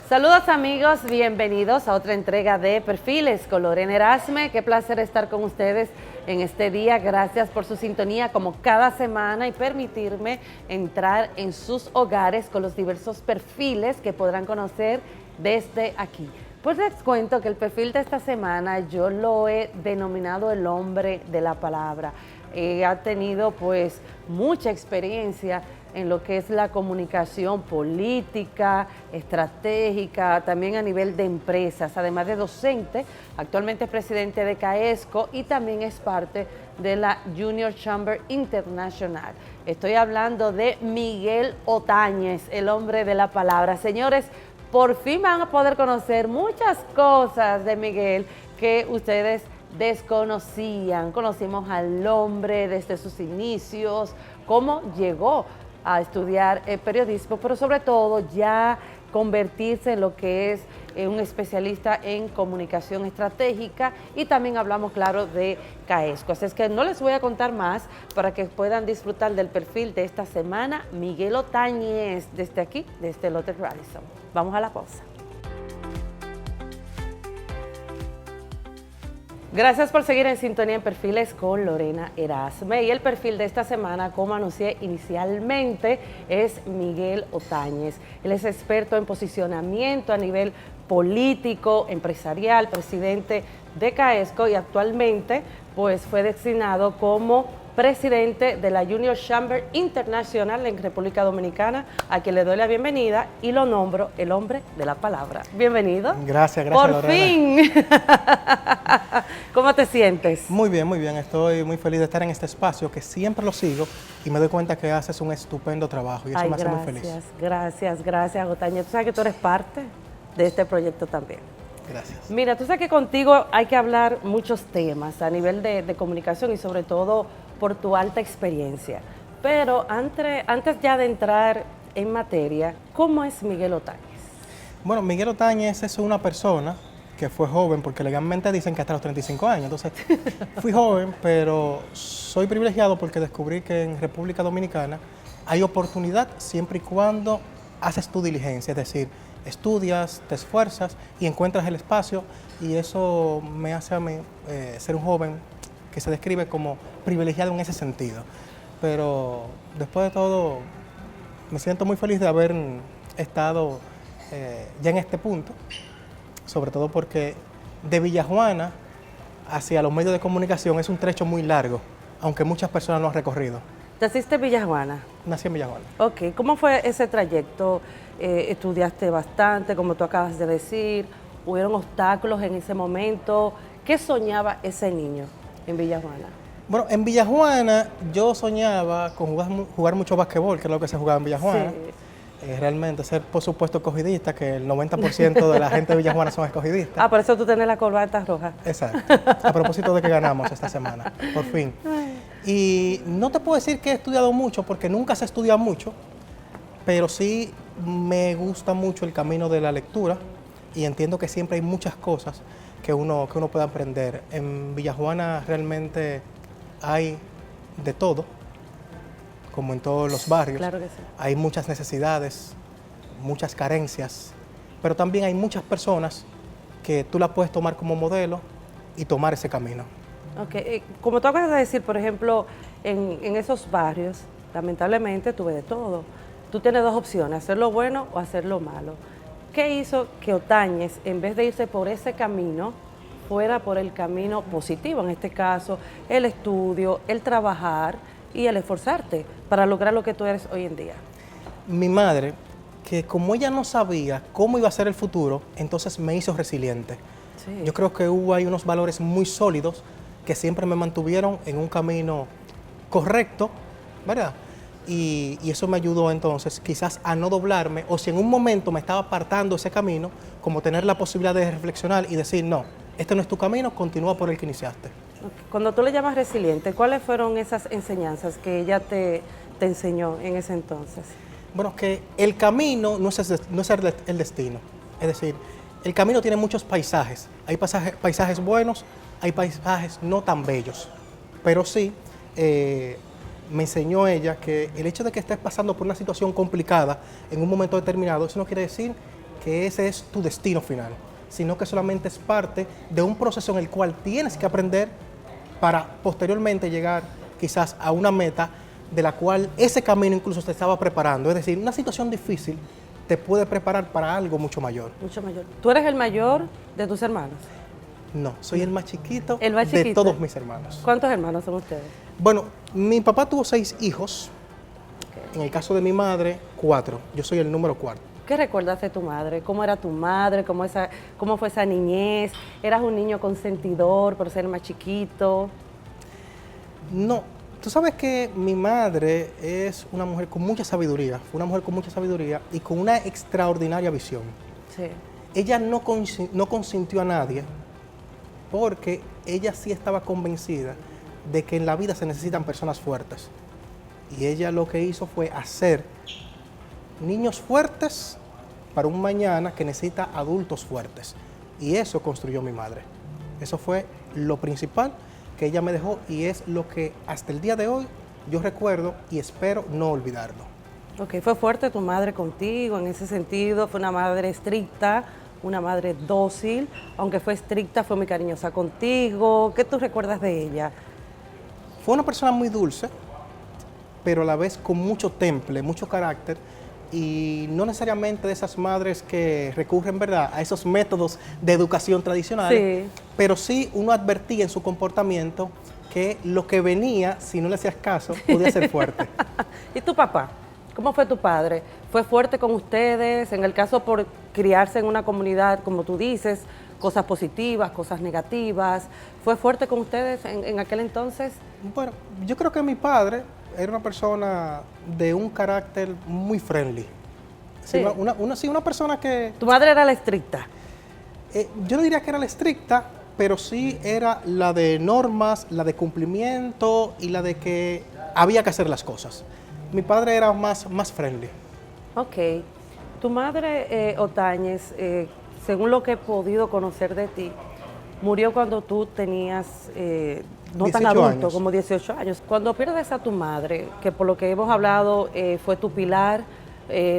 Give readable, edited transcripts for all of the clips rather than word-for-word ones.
Saludos amigos, bienvenidos a otra entrega de Perfiles con Lorena Erasme. Qué placer estar con ustedes en este día. Gracias por su sintonía como cada semana y permitirme entrar en sus hogares con los diversos perfiles que podrán conocer desde aquí. Pues les cuento que el perfil de esta semana yo lo he denominado el hombre de la palabra. Ha tenido pues mucha experiencia en lo que es la comunicación política, estratégica, también a nivel de empresas, además de docente, actualmente es presidente de CAESCO y también es parte de la Junior Chamber Internacional. Estoy hablando de Miguel Otañez, el hombre de la palabra. Señores, por fin van a poder conocer muchas cosas de Miguel que ustedes desconocían. Conocimos al hombre desde sus inicios, cómo llegó a estudiar periodismo, pero sobre todo ya convertirse en lo que es un especialista en comunicación estratégica, y también hablamos, claro, de CAESCO. Así es que no les voy a contar más para que puedan disfrutar del perfil de esta semana, Miguel Otañez, desde aquí, desde el Hotel Radisson. Vamos a la pausa. Gracias por seguir en sintonía en Perfiles con Lorena Erasme. Y el perfil de esta semana, como anuncié inicialmente, es Miguel Otañez. Él es experto en posicionamiento a nivel político, empresarial, presidente de CAESCO y actualmente pues fue designado como presidente de la Junior Chamber Internacional en República Dominicana, a quien le doy la bienvenida y lo nombro el hombre de la palabra. Bienvenido. Gracias, Por Lorena. fin. ¿Cómo te sientes? Muy bien, muy bien. Estoy muy feliz de estar en este espacio, que siempre lo sigo y me doy cuenta que haces un estupendo trabajo y eso me hace muy feliz. Gracias, Otañez. Tú sabes que tú eres parte de este proyecto también. Gracias. Mira, tú sabes que contigo hay que hablar muchos temas a nivel de comunicación y sobre todo por tu alta experiencia. Pero antes ya de entrar en materia, ¿cómo es Miguel Otañez? Bueno, Miguel Otañez es una persona que fue joven, porque legalmente dicen que hasta los 35 años. Entonces, fui joven, pero soy privilegiado porque descubrí que en República Dominicana hay oportunidad siempre y cuando haces tu diligencia, es decir, estudias, te esfuerzas y encuentras el espacio, y eso me hace a mí ser un joven que se describe como privilegiado en ese sentido. Pero después de todo, me siento muy feliz de haber estado ya en este punto, sobre todo porque de Villajuana hacia los medios de comunicación es un trecho muy largo, aunque muchas personas lo han recorrido. ¿Naciste en Villajuana? Nací en Villajuana. Ok, ¿cómo fue ese trayecto? ¿Estudiaste bastante, como tú acabas de decir? ¿Hubieron obstáculos en ese momento? ¿Qué soñaba ese niño en Villajuana? Bueno, en Villajuana yo soñaba con jugar mucho basquetbol, que es lo que se jugaba en Villajuana. Sí. Realmente ser, por supuesto, escogidista, que el 90% de la gente de Villajuana son escogidistas. Ah, por eso tú tienes la corbata roja. Exacto. A propósito de que ganamos esta semana, por fin. Y no te puedo decir que he estudiado mucho, porque nunca se estudia mucho, pero sí me gusta mucho el camino de la lectura y entiendo que siempre hay muchas cosas que uno puede aprender. En Villajuana realmente hay de todo, como en todos los barrios. Claro que sí. Hay muchas necesidades, muchas carencias, pero también hay muchas personas que tú las puedes tomar como modelo y tomar ese camino. Ok, como tú acabas de decir, por ejemplo, en esos barrios, lamentablemente tuve de todo. Tú tienes dos opciones, hacer lo bueno o hacer lo malo. ¿Qué hizo que Otañez, en vez de irse por ese camino, fuera por el camino positivo? En este caso, el estudio, el trabajar y el esforzarte para lograr lo que tú eres hoy en día. Mi madre, que como ella no sabía cómo iba a ser el futuro, entonces me hizo resiliente. Sí. Yo creo que hubo ahí unos valores muy sólidos que siempre me mantuvieron en un camino correcto, ¿verdad? Y eso me ayudó entonces quizás a no doblarme, o si en un momento me estaba apartando ese camino, como tener la posibilidad de reflexionar y decir, no, este no es tu camino, continúa por el que iniciaste. Cuando tú le llamas resiliente, ¿cuáles fueron esas enseñanzas que ella te enseñó en ese entonces? Bueno, que el camino no es el destino. Es decir, el camino tiene muchos paisajes. Hay paisajes buenos, hay paisajes no tan bellos. Pero sí, me enseñó ella que el hecho de que estés pasando por una situación complicada en un momento determinado, eso no quiere decir que ese es tu destino final, sino que solamente es parte de un proceso en el cual tienes que aprender para posteriormente llegar quizás a una meta de la cual ese camino incluso te estaba preparando. Es decir, una situación difícil te puede preparar para algo mucho mayor. Mucho mayor. ¿Tú eres el mayor de tus hermanos? No, soy el más chiquito, El más de chiquito. todos mis hermanos. ¿Cuántos hermanos son ustedes? Bueno, mi papá tuvo 6 hijos. En el caso de mi madre, 4. Yo soy el número 4. ¿Qué recuerdas de tu madre? ¿Cómo era tu madre? ¿Cómo fue esa niñez? ¿Eras un niño consentidor por ser más chiquito? No, tú sabes que mi madre es una mujer con mucha sabiduría, fue una mujer con mucha sabiduría y con una extraordinaria visión. Sí. Ella no consintió a nadie porque ella sí estaba convencida de que en la vida se necesitan personas fuertes. Y ella lo que hizo fue hacer niños fuertes para un mañana que necesita adultos fuertes. Y eso construyó mi madre. Eso fue lo principal que ella me dejó y es lo que hasta el día de hoy yo recuerdo y espero no olvidarlo. Ok, ¿fue fuerte tu madre contigo en ese sentido? ¿Fue una madre estricta, una madre dócil? Aunque fue estricta, fue muy cariñosa contigo. ¿Qué tú recuerdas de ella? Fue una persona muy dulce, pero a la vez con mucho temple, mucho carácter, y no necesariamente de esas madres que recurren, ¿verdad?, a esos métodos de educación tradicionales, Sí. pero sí uno advertía en su comportamiento que lo que venía, si no le hacías caso, podía ser fuerte. ¿Y tu papá? ¿Cómo fue tu padre? ¿Fue fuerte con ustedes? En el caso por criarse en una comunidad, como tú dices, cosas positivas, cosas negativas. ¿Fue fuerte con ustedes en aquel entonces? Bueno, yo creo que mi padre era una persona de un carácter muy friendly. Sí, Sí. una persona que, Tu madre era la estricta. yo no diría que era la estricta, pero sí era la de normas, la de cumplimiento y la de que había que hacer las cosas. Mi padre era más friendly. Ok. Tu madre, Otañez, según lo que he podido conocer de ti, murió cuando tú tenías, no tan 18 adulto, años. como 18 años. Cuando pierdes a tu madre, que por lo que hemos hablado fue tu pilar,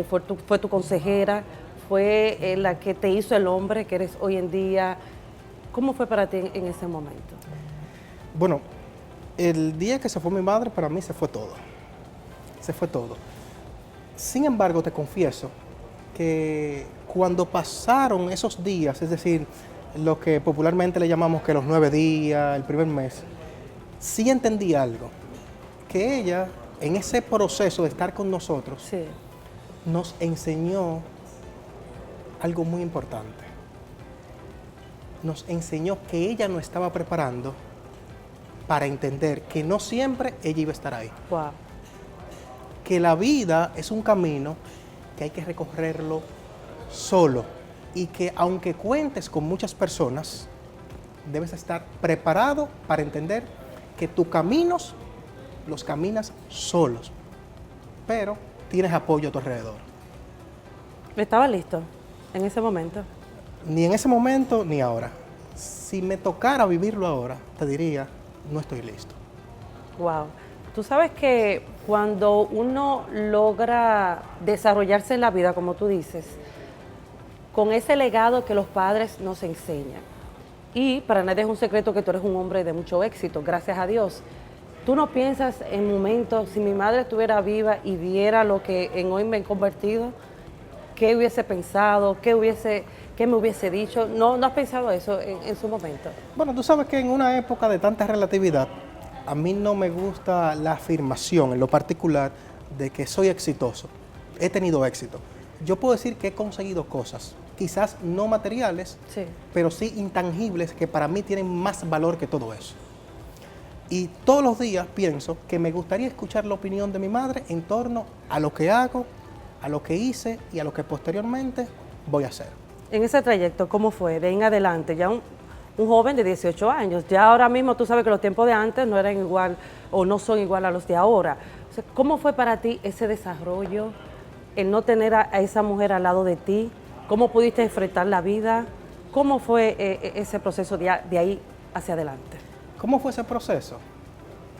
fue tu consejera, fue la que te hizo el hombre que eres hoy en día, ¿cómo fue para ti en ese momento? Bueno, el día que se fue mi madre, para mí se fue todo. Se fue todo. Sin embargo, te confieso que cuando pasaron esos días, es decir, lo que popularmente le llamamos que los 9 días, el primer mes, sí entendí algo, que ella, en ese proceso de estar con nosotros, Sí. nos enseñó algo muy importante. Nos enseñó que ella nos estaba preparando para entender que no siempre ella iba a estar ahí. Wow. Que la vida es un camino que hay que recorrerlo solo y que aunque cuentes con muchas personas, debes estar preparado para entender que tus caminos los caminas solos, pero tienes apoyo a tu alrededor. ¿Estaba listo en ese momento? Ni en ese momento ni ahora. Si me tocara vivirlo ahora, te diría, no estoy listo. Wow. Tú sabes que cuando uno logra desarrollarse en la vida, como tú dices, con ese legado que los padres nos enseñan, y para nadie es un secreto que tú eres un hombre de mucho éxito, gracias a Dios, tú no piensas en momentos, si mi madre estuviera viva y viera lo que en hoy me he convertido, ¿qué hubiese pensado? ¿Qué me hubiese dicho? ¿No has pensado eso en su momento? Bueno, tú sabes que en una época de tanta relatividad, a mí no me gusta la afirmación en lo particular de que soy exitoso. He tenido éxito. Yo puedo decir que he conseguido cosas, quizás no materiales, Sí. pero sí intangibles que para mí tienen más valor que todo eso. Y todos los días pienso que me gustaría escuchar la opinión de mi madre en torno a lo que hago, a lo que hice y a lo que posteriormente voy a hacer. En ese trayecto, ¿cómo fue? De ahí en adelante, ya un joven de 18 años. Ya ahora mismo tú sabes que los tiempos de antes no eran igual o no son igual a los de ahora. O sea, ¿cómo fue para ti ese desarrollo, el no tener a esa mujer al lado de ti? ¿Cómo pudiste enfrentar la vida? ¿Cómo fue ese proceso de ahí hacia adelante? ¿Cómo fue ese proceso?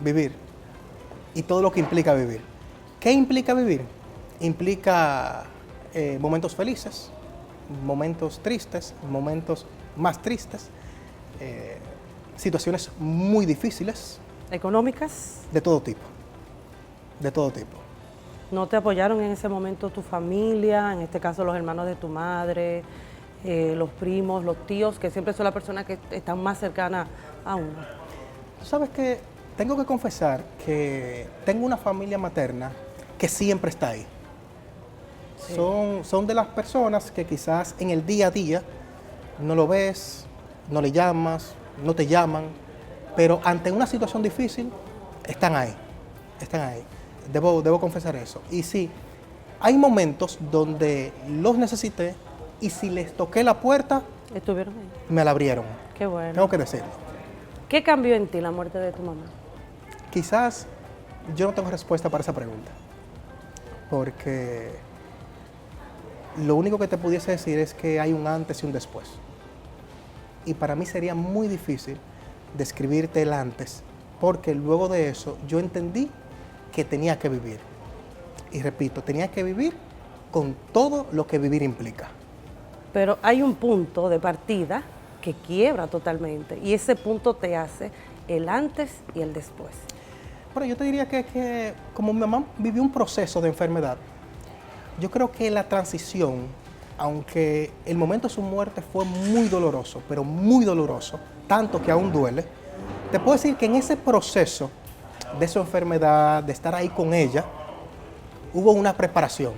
Vivir. Y todo lo que implica vivir. ¿Qué implica vivir? Implica momentos felices, momentos tristes, momentos más tristes, situaciones muy difíciles. ¿Económicas? De todo tipo, de todo tipo. ¿No te apoyaron en ese momento tu familia, en este caso los hermanos de tu madre, los primos, los tíos, que siempre son las personas que están más cercanas a uno? Tú sabes que tengo que confesar que tengo una familia materna que siempre está ahí. Sí. Son de las personas que quizás en el día a día no lo ves, no le llamas, no te llaman, pero ante una situación difícil están ahí, están ahí. Debo confesar eso. Y sí, hay momentos donde los necesité y si les toqué la puerta, ¿Estuvieron ahí? me la abrieron. Qué bueno. Tengo que decirlo. ¿Qué cambió en ti la muerte de tu mamá? Quizás yo no tengo respuesta para esa pregunta, porque lo único que te pudiese decir es que hay un antes y un después. Y para mí sería muy difícil describirte el antes, porque luego de eso yo entendí que tenía que vivir. Y repito, tenía que vivir con todo lo que vivir implica. Pero hay un punto de partida que quiebra totalmente y ese punto te hace el antes y el después. Bueno, yo te diría que como mi mamá vivió un proceso de enfermedad, yo creo que la transición, aunque el momento de su muerte fue muy doloroso, pero muy doloroso, tanto que aún duele, te puedo decir que en ese proceso de su enfermedad, de estar ahí con ella, hubo una preparación.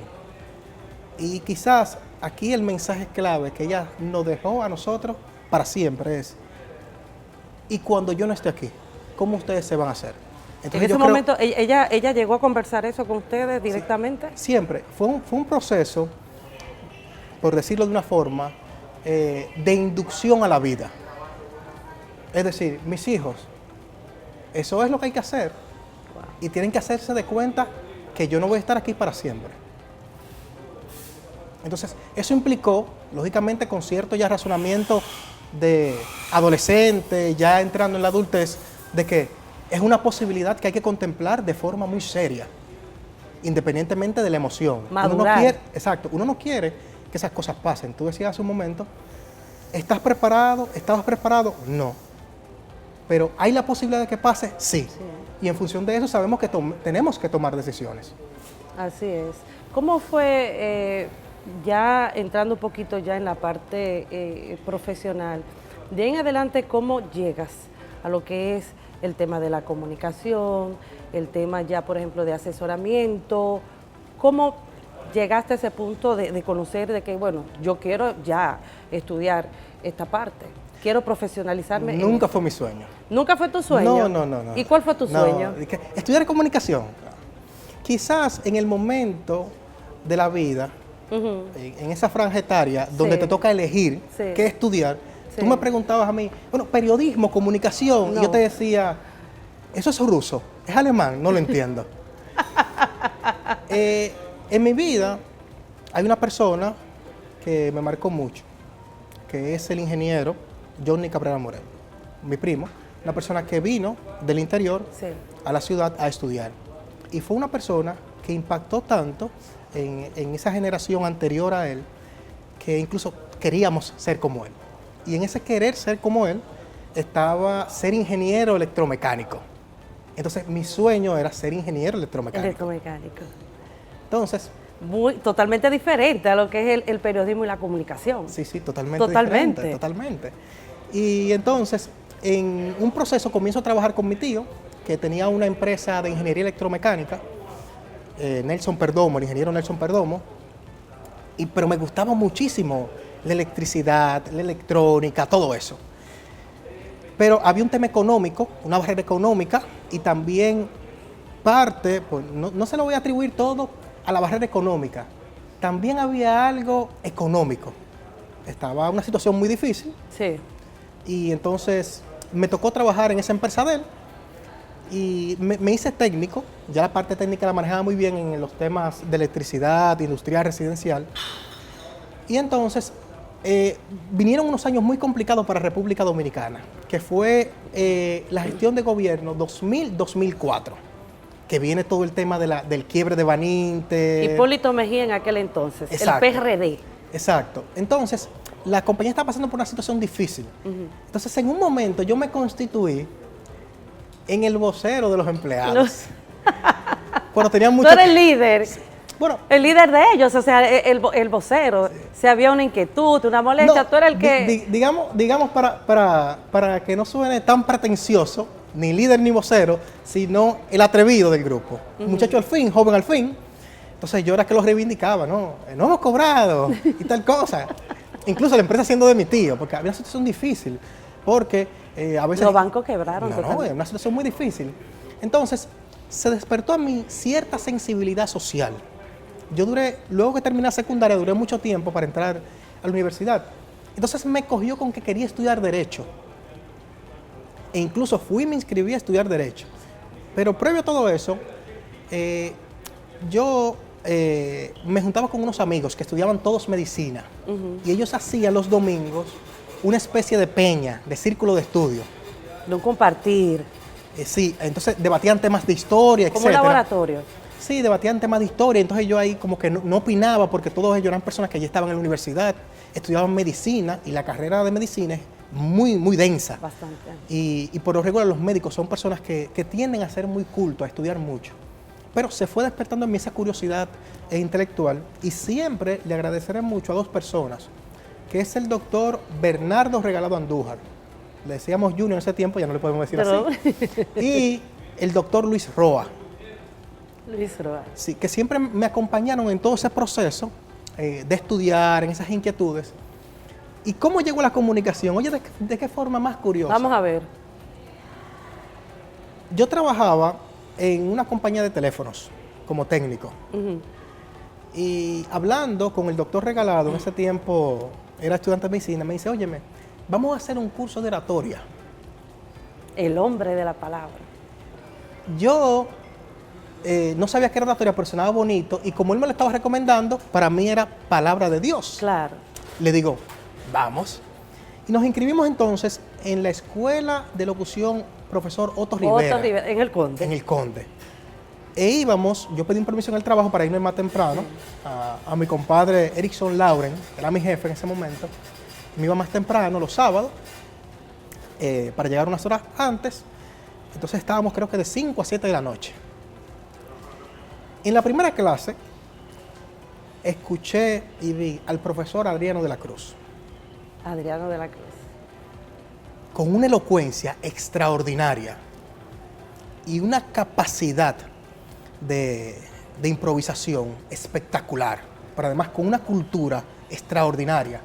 Y quizás aquí el mensaje clave que ella nos dejó a nosotros para siempre es, y cuando yo no esté aquí, ¿cómo ustedes se van a hacer? Entonces, en ese momento, ella llegó a conversar eso con ustedes directamente. Sí, siempre. Fue un proceso, por decirlo de una forma, de inducción a la vida. Es decir, mis hijos, eso es lo que hay que hacer. Wow. Y tienen que hacerse de cuenta que yo no voy a estar aquí para siempre. Entonces, eso implicó, lógicamente, con cierto ya razonamiento de adolescente, ya entrando en la adultez, de que es una posibilidad que hay que contemplar de forma muy seria, independientemente de la emoción. Madurar. Uno no quiere que esas cosas pasen. Tú decías hace un momento, ¿estás preparado? ¿Estabas preparado? No. Pero ¿hay la posibilidad de que pase? Sí. Y en función de eso sabemos que tenemos que tomar decisiones. Así es. ¿Cómo fue, ya entrando un poquito ya en la parte profesional, de en adelante cómo llegas a lo que es el tema de la comunicación, el tema ya, por ejemplo, de asesoramiento? ¿Cómo llegaste a ese punto de conocer de que, bueno, yo quiero ya estudiar esta parte, quiero profesionalizarme? Nunca fue mi sueño. ¿Nunca fue tu sueño? No. ¿Y cuál fue tu sueño? Estudiar comunicación. Quizás en el momento de la vida, en esa franja etaria, donde te toca elegir qué estudiar, tú me preguntabas a mí, bueno, periodismo, comunicación, y yo te decía, eso es ruso, es alemán, no lo entiendo. En mi vida hay una persona que me marcó mucho, que es el ingeniero Johnny Cabrera Morel, mi primo, una persona que vino del interior a la ciudad a estudiar. Y fue una persona que impactó tanto en esa generación anterior a él, que incluso queríamos ser como él. Y en ese querer ser como él, estaba ser ingeniero electromecánico. Entonces, mi sueño era ser ingeniero electromecánico. Entonces... totalmente diferente a lo que es el periodismo y la comunicación. Sí, totalmente diferente. Totalmente. Y entonces, en un proceso comienzo a trabajar con mi tío, que tenía una empresa de ingeniería electromecánica, Nelson Perdomo, el ingeniero Nelson Perdomo, pero me gustaba muchísimo la electricidad, la electrónica, todo eso. Pero había un tema económico, una barrera económica, y también parte, pues no se lo voy a atribuir todo a la barrera económica, también había algo económico. Estaba una situación muy difícil. Sí. Y entonces me tocó trabajar en esa empresa de él, y me hice técnico, ya la parte técnica la manejaba muy bien en los temas de electricidad, industrial, residencial. Y entonces vinieron unos años muy complicados para República Dominicana, que fue la gestión de gobierno 2000-2004, que viene todo el tema del quiebre de Baninter. Hipólito Mejía en aquel entonces, exacto, el PRD. Exacto. Entonces, la compañía está pasando por una situación difícil. Entonces, en un momento yo me constituí en el vocero de los empleados. Bueno, tenía Tú mucho... eres el líder. Bueno, El líder de ellos, o sea, el vocero. Si había una inquietud, una molestia, no, tú eres el que... digamos para que no suene tan pretencioso, ni líder ni vocero, sino el atrevido del grupo. Muchacho al fin, joven al fin. Entonces yo era que lo reivindicaba, ¿no? No hemos cobrado y tal cosa. Incluso la empresa siendo de mi tío, porque había una situación difícil, porque a veces... Los bancos quebraron No, totalmente. es una situación muy difícil. Entonces, se despertó en mí cierta sensibilidad social. Yo luego que terminé la secundaria, duré mucho tiempo para entrar a la universidad. Entonces me cogió con que quería estudiar Derecho. E incluso fui y me inscribí a estudiar Derecho. Pero previo a todo eso, yo me juntaba con unos amigos que estudiaban todos medicina. Y ellos hacían los domingos una especie de peña, de círculo de estudio. De un compartir. Sí, entonces debatían temas de historia, Como un etcétera. laboratorio. Sí, debatían temas de historia, entonces yo ahí como que no opinaba porque todos ellos eran personas que ya estaban en la universidad, estudiaban medicina y la carrera de medicina es muy, muy densa. Bastante. Y por lo regular los médicos son personas que tienden a ser muy cultos, a estudiar mucho. Pero se fue despertando en mí esa curiosidad intelectual y siempre le agradeceré mucho a dos personas, que es el doctor Bernardo Regalado Andújar, le decíamos Junior en ese tiempo, ya no le podemos decir Pero... así, y el doctor Luis Roa. Luis Roa. Sí, que siempre me acompañaron en todo ese proceso de estudiar, en esas inquietudes. ¿Y cómo llegó la comunicación? Oye, ¿de qué forma más curiosa? Vamos a ver. Yo trabajaba en una compañía de teléfonos como técnico. Y hablando con el doctor Regalado, en ese tiempo era estudiante de medicina, me dice, óyeme, vamos a hacer un curso de oratoria. El hombre de la palabra. Yo no sabía que era oratoria, pero sonaba bonito. Y como él me lo estaba recomendando, para mí era palabra de Dios. Claro. Le digo, vamos. Y nos inscribimos entonces en la Escuela de Locución Profesor Otto Rivera. Otto Rivera, en el Conde. En el Conde. E íbamos, yo pedí un permiso en el trabajo para irme más temprano, a mi compadre Erickson Lauren, que era mi jefe en ese momento. Me iba más temprano los sábados, para llegar unas horas antes. Entonces estábamos creo que de 5 a 7 de la noche. En la primera clase, escuché y vi al profesor Adriano de la Cruz. Adriano de la Cruz. Con una elocuencia extraordinaria y una capacidad de improvisación espectacular, pero además con una cultura extraordinaria.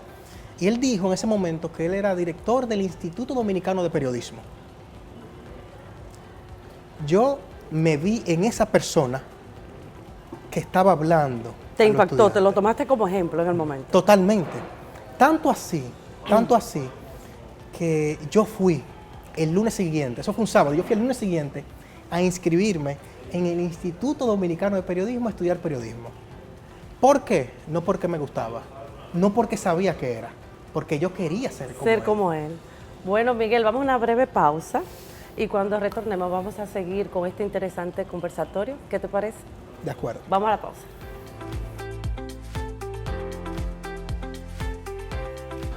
Y él dijo en ese momento que él era director del Instituto Dominicano de Periodismo. Yo me vi en esa persona que estaba hablando. Te a los impactó, te estudiantes. lo tomaste como ejemplo en el momento. Totalmente. Tanto así, que yo fui el lunes siguiente, eso fue un sábado, yo fui el lunes siguiente a inscribirme en el Instituto Dominicano de Periodismo a estudiar periodismo. ¿Por qué? No porque me gustaba, no porque sabía que era, porque yo quería ser como él. Como él. Bueno, Miguel, vamos a una breve pausa y cuando retornemos vamos a seguir con este interesante conversatorio. ¿Qué te parece? De acuerdo. Vamos a la pausa.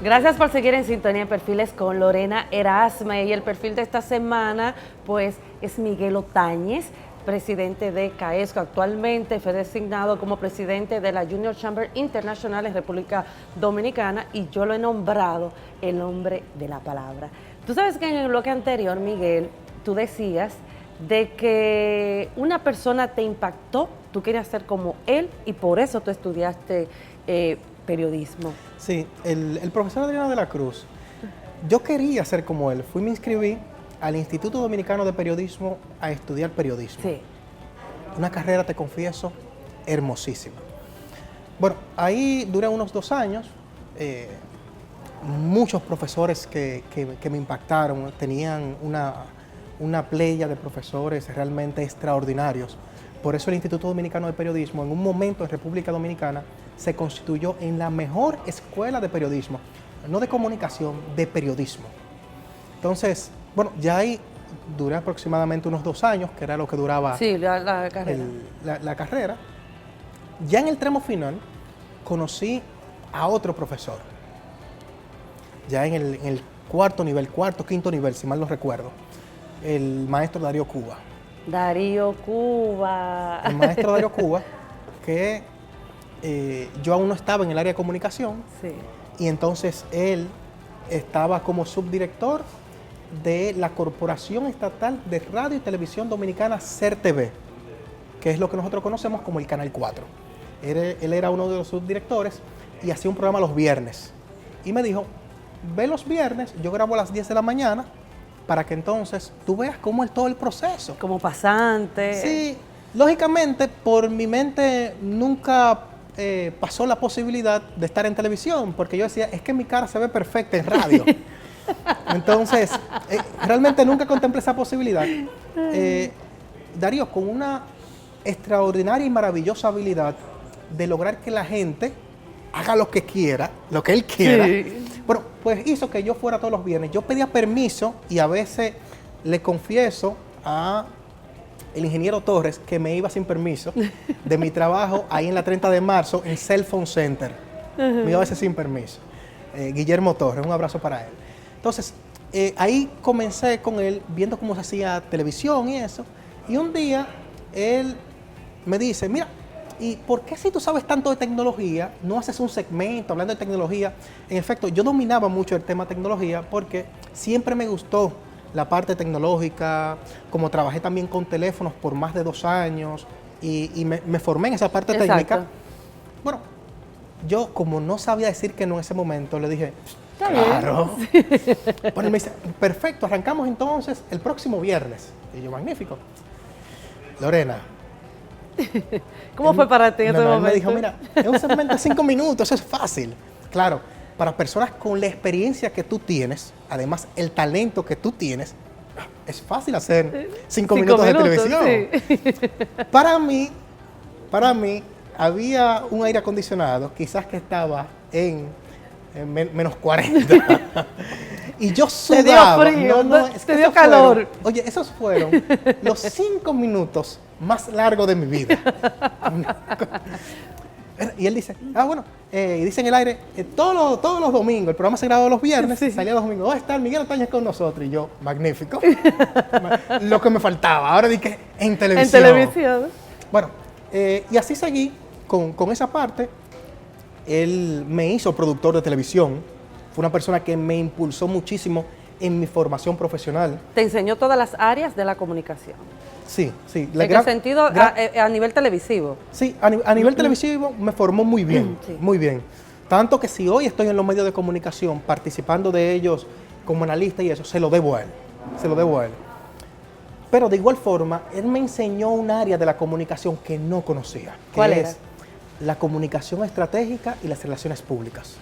Gracias por seguir en sintonía en Perfiles con Lorena Erasme, y el perfil de esta semana pues es Miguel Otañez, presidente de CAESCO. Actualmente fue designado como presidente de la Junior Chamber Internacional en República Dominicana y yo lo he nombrado el hombre de la palabra. Tú sabes que en el bloque anterior, Miguel, tú decías de que una persona te impactó, tú querías ser como él y por eso tú estudiaste periodismo. Sí, el profesor Adriano de la Cruz, yo quería ser como él. Me inscribí al Instituto Dominicano de Periodismo a estudiar periodismo. Sí. Una carrera, te confieso, hermosísima. Bueno, ahí duré unos 2 años. Muchos profesores que me impactaron, tenían una playa de profesores realmente extraordinarios. Por eso el Instituto Dominicano de Periodismo, en un momento en República Dominicana, se constituyó en la mejor escuela de periodismo, no de comunicación, de periodismo. Entonces, bueno, ya ahí duré aproximadamente unos 2 años, que era lo que duraba Sí, la carrera. la carrera. Ya en el tramo final, conocí a otro profesor, ya en el cuarto nivel, cuarto, quinto nivel, si mal no recuerdo, el maestro Darío Cuba. Darío Cuba. El maestro Darío Cuba, que yo aún no estaba en el área de comunicación, Sí. y entonces él estaba como subdirector de la Corporación Estatal de Radio y Televisión Dominicana, CERTV, que es lo que nosotros conocemos como el Canal 4. Él era uno de los subdirectores y hacía un programa los viernes. Y me dijo, ve los viernes, yo grabo a las 10 de la mañana, para que entonces tú veas cómo es todo el proceso. Como pasante. Sí, lógicamente por mi mente nunca pasó la posibilidad de estar en televisión, porque yo decía, es que mi cara se ve perfecta en radio. Entonces, realmente nunca contemplé esa posibilidad. Darío, con una extraordinaria y maravillosa habilidad de lograr que la gente haga lo que quiera, lo que él quiera. Sí. Bueno, pues hizo que yo fuera todos los viernes. Yo pedía permiso y a veces le confieso a el ingeniero Torres que me iba sin permiso de mi trabajo ahí en la 30 de marzo en Cell Phone Center. Me iba a veces sin permiso. Guillermo Torres, un abrazo para él. Entonces, ahí comencé con él viendo cómo se hacía televisión y eso. Y un día él me dice, mira, ¿y por qué si tú sabes tanto de tecnología, no haces un segmento hablando de tecnología? En efecto, yo dominaba mucho el tema tecnología porque siempre me gustó la parte tecnológica, como trabajé también con teléfonos por más de 2 años y me formé en esa parte técnica. Bueno, yo como no sabía decir que no en ese momento, le dije, Está claro. Bueno, él me dice, perfecto, arrancamos entonces el próximo viernes. Y yo, magnífico. Lorena, ¿Cómo fue para ti en ese él momento? me dijo, mira, es un segmento de 5 minutos, eso es fácil. Claro, para personas con la experiencia que tú tienes, además el talento que tú tienes, es fácil hacer 5 minutos de televisión. Sí. Para mí, había un aire acondicionado, quizás que estaba en menos 40. Y yo sudaba. Te dio frío, es te que dio esos calor. Oye, esos fueron los 5 minutos más largos de mi vida. Y él dice, bueno, y dice en el aire, todos los domingos, el programa se grababa los viernes, Sí. salía los domingos, va a estar Miguel Otañez con nosotros. Y yo, magnífico. Lo que me faltaba. Ahora dije, en televisión. En televisión. Bueno, y así seguí con esa parte. Él me hizo productor de televisión. Fue una persona que me impulsó muchísimo en mi formación profesional. Te enseñó todas las áreas de la comunicación. Sí, sí. ¿En qué sentido? A nivel televisivo. Sí, a nivel televisivo me formó muy bien, Sí. muy bien. Tanto que si hoy estoy en los medios de comunicación participando de ellos como analista y eso, se lo debo a él. Se lo debo a él. Pero de igual forma, él me enseñó un área de la comunicación que no conocía. ¿Cuál que era? es la comunicación estratégica y las relaciones públicas.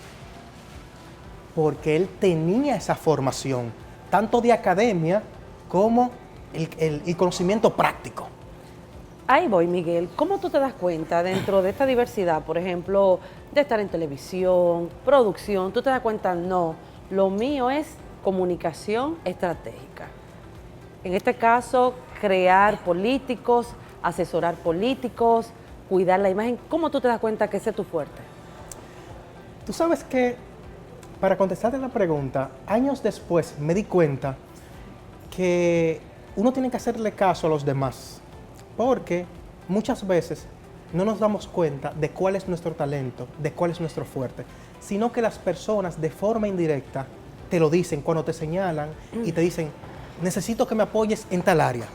Porque él tenía esa formación, tanto de academia como el conocimiento práctico. Ahí voy, Miguel. ¿Cómo tú te das cuenta dentro de esta diversidad, por ejemplo, de estar en televisión, producción? Tú te das cuenta, no, lo mío es comunicación estratégica. En este caso, crear políticos, asesorar políticos, cuidar la imagen. ¿Cómo tú te das cuenta que ese es tu fuerte? Tú sabes que, para contestarte la pregunta, años después me di cuenta que uno tiene que hacerle caso a los demás, porque muchas veces no nos damos cuenta de cuál es nuestro talento, de cuál es nuestro fuerte, sino que las personas de forma indirecta te lo dicen cuando te señalan y te dicen, necesito que me apoyes en tal área.